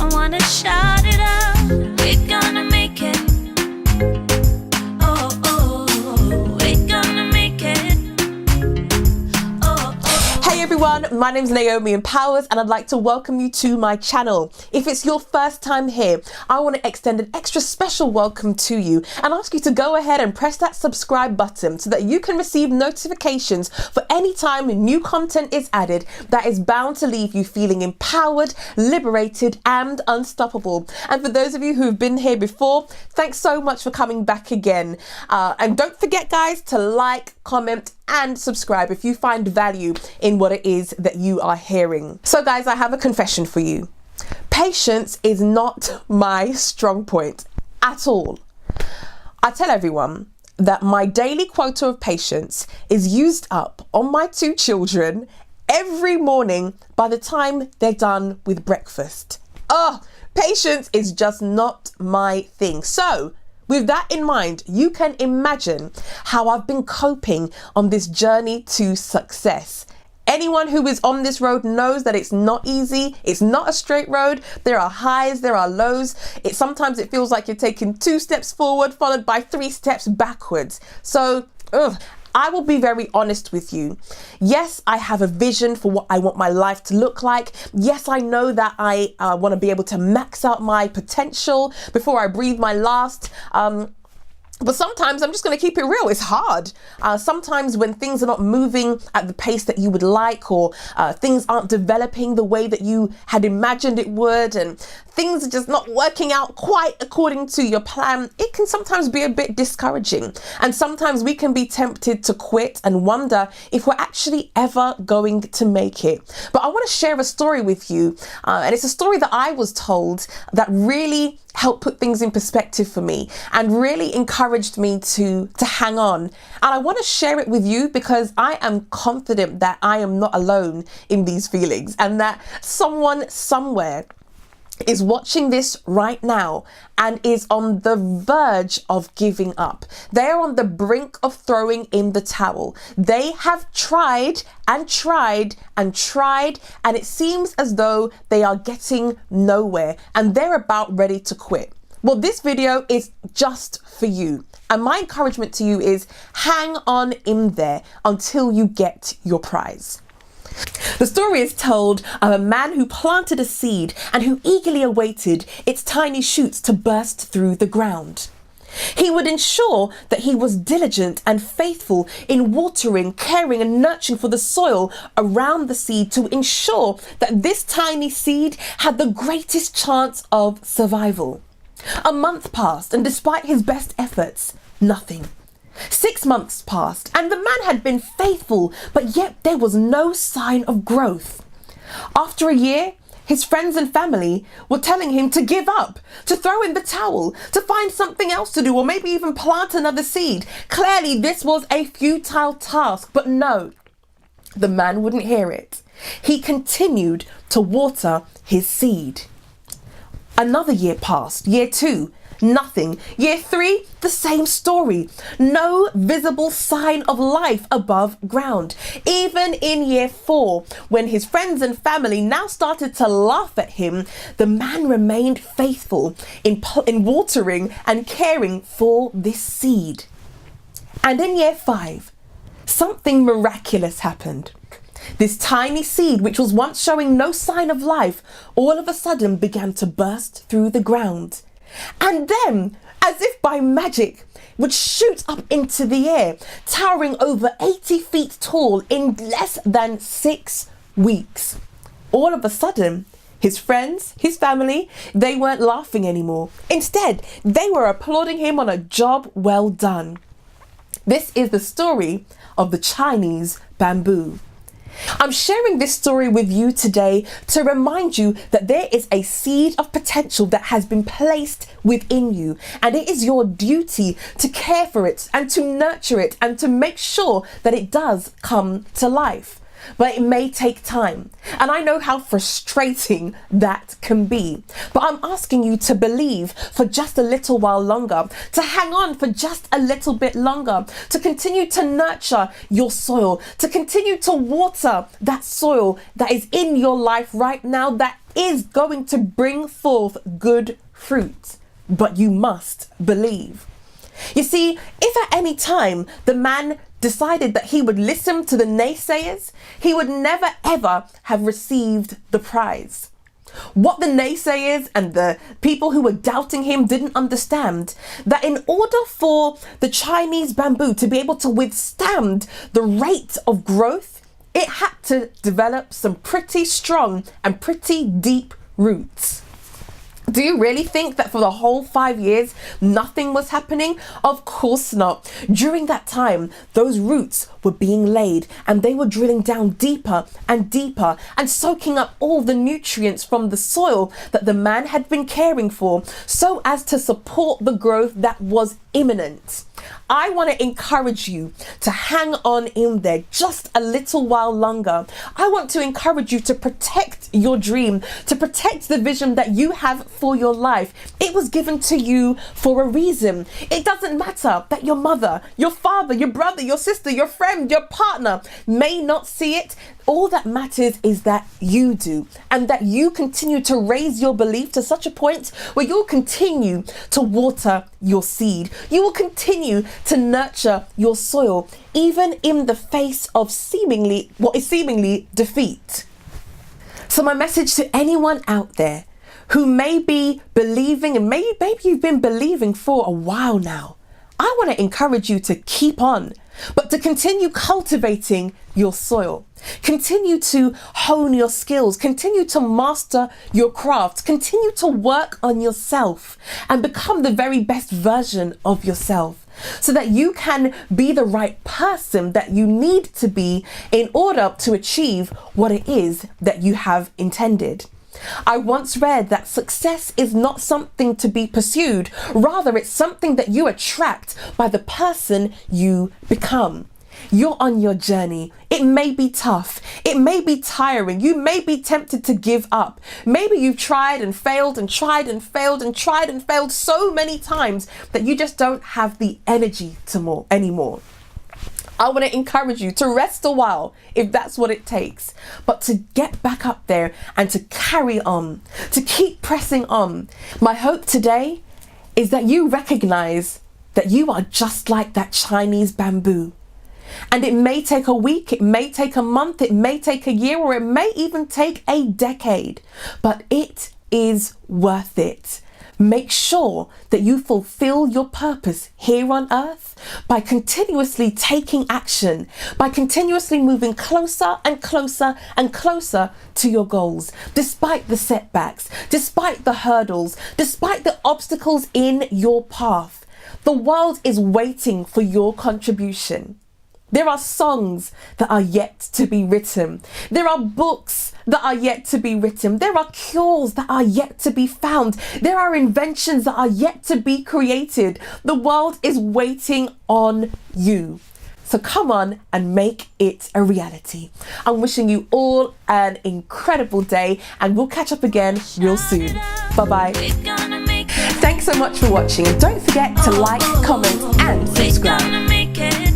wanna shout it out. We're gonna make it. Oh, oh, we're gonna make it. Oh, oh. Hey everyone, my name's Naomi Empowers and I'd like to welcome you to my channel. If it's your first time here, I want to extend an extra special welcome to you and ask you to go ahead and press that subscribe button so that you can receive notifications for any time new content is added that is bound to leave you feeling empowered, liberated and unstoppable. And for those of you who've been here before, thanks so much for coming back again. And don't forget guys to like, comment and subscribe if you find value in what it is that you are hearing. So guys, I have a confession for you. Patience is not my strong point at all. I tell everyone that my daily quota of patience is used up on my two children every morning by the time they're done with breakfast. Patience is just not my thing. So with that in mind, you can imagine how I've been coping on this journey to success. Anyone who is on this road knows that it's not easy. It's not a straight road. There are highs, there are lows. Sometimes it feels like you're taking 2 steps forward followed by 3 steps backwards. So, I will be very honest with you. Yes, I have a vision for what I want my life to look like. Yes, I know that I want to be able to max out my potential before I breathe my last. But sometimes I'm just going to keep it real. It's hard. Sometimes when things are not moving at the pace that you would like, or things aren't developing the way that you had imagined it would, and things are just not working out quite according to your plan, it can sometimes be a bit discouraging. And sometimes we can be tempted to quit and wonder if we're actually ever going to make it. But I want to share a story with you. And it's a story that I was told that really helped put things in perspective for me and really encouraged me to hang on. And I want to share it with you because I am confident that I am not alone in these feelings and that someone somewhere is watching this right now and is on the verge of giving up. They are on the brink of throwing in the towel. They have tried and tried and tried, and it seems as though they are getting nowhere and they're about ready to quit. Well, this video is just for you. And my encouragement to you is hang on in there until you get your prize. The story is told of a man who planted a seed and who eagerly awaited its tiny shoots to burst through the ground. He would ensure that he was diligent and faithful in watering, caring and nurturing for the soil around the seed to ensure that this tiny seed had the greatest chance of survival. A month passed and despite his best efforts, nothing. 6 months passed and the man had been faithful, but yet there was no sign of growth. After a year, his friends and family were telling him to give up, to throw in the towel, to find something else to do, or maybe even plant another seed. Clearly, this was a futile task, but no, the man wouldn't hear it. He continued to water his seed. Another year passed, year 2. Nothing. Year 3, the same story. No visible sign of life above ground. Even in year 4, when his friends and family now started to laugh at him, the man remained faithful in watering and caring for this seed. And in year 5, something miraculous happened. This tiny seed, which was once showing no sign of life, all of a sudden began to burst through the ground. And then, as if by magic, would shoot up into the air, towering over 80 feet tall in less than 6 weeks. All of a sudden, his friends, his family, they weren't laughing anymore. Instead, they were applauding him on a job well done. This is the story of the Chinese bamboo. I'm sharing this story with you today to remind you that there is a seed of potential that has been placed within you, and it is your duty to care for it and to nurture it and to make sure that it does come to life. but it may take time. And I know how frustrating that can be. But I'm asking you to believe for just a little while longer, to hang on for just a little bit longer, to continue to nurture your soil, to continue to water that soil that is in your life right now that is going to bring forth good fruit. But you must believe. You see, if at any time the man decided that he would listen to the naysayers, he would never ever have received the prize. What the naysayers and the people who were doubting him didn't understand, that in order for the Chinese bamboo to be able to withstand the rate of growth, it had to develop some pretty strong and pretty deep roots. Do you really think that for the whole 5 years, nothing was happening? Of course not. During that time, those roots were being laid and they were drilling down deeper and deeper and soaking up all the nutrients from the soil that the man had been caring for so as to support the growth that was imminent. I want to encourage you to hang on in there just a little while longer. I want to encourage you to protect your dream, to protect the vision that you have for your life. It was given to you for a reason. It doesn't matter that your mother, your father, your brother, your sister, your friend, your partner may not see it. All that matters is that you do, and that you continue to raise your belief to such a point where you'll continue to water your seed. You will continue to nurture your soil, even in the face of what is seemingly defeat. So my message to anyone out there who may be believing, and maybe you've been believing for a while now, I want to encourage you to keep on, but to continue cultivating your soil. Continue to hone your skills, continue to master your craft, continue to work on yourself and become the very best version of yourself so that you can be the right person that you need to be in order to achieve what it is that you have intended. I once read that success is not something to be pursued, rather it's something that you attract by the person you become. You're on your journey. It may be tough. It may be tiring. You may be tempted to give up. Maybe you've tried and failed and tried and failed and tried and failed so many times that you just don't have the energy anymore. I want to encourage you to rest a while if that's what it takes, but to get back up there and to carry on, to keep pressing on. My hope today is that you recognize that you are just like that Chinese bamboo. And it may take a week, it may take a month, it may take a year, or it may even take a decade, but it is worth it. Make sure that you fulfill your purpose here on earth by continuously taking action, by continuously moving closer and closer and closer to your goals, despite the setbacks, despite the hurdles, despite the obstacles in your path. The world is waiting for your contribution. There are songs that are yet to be written. There are books that are yet to be written. There are cures that are yet to be found. There are inventions that are yet to be created. The world is waiting on you. So come on and make it a reality. I'm wishing you all an incredible day, and we'll catch up again real soon. Bye-bye. Thanks so much for watching. Don't forget to like, comment and subscribe.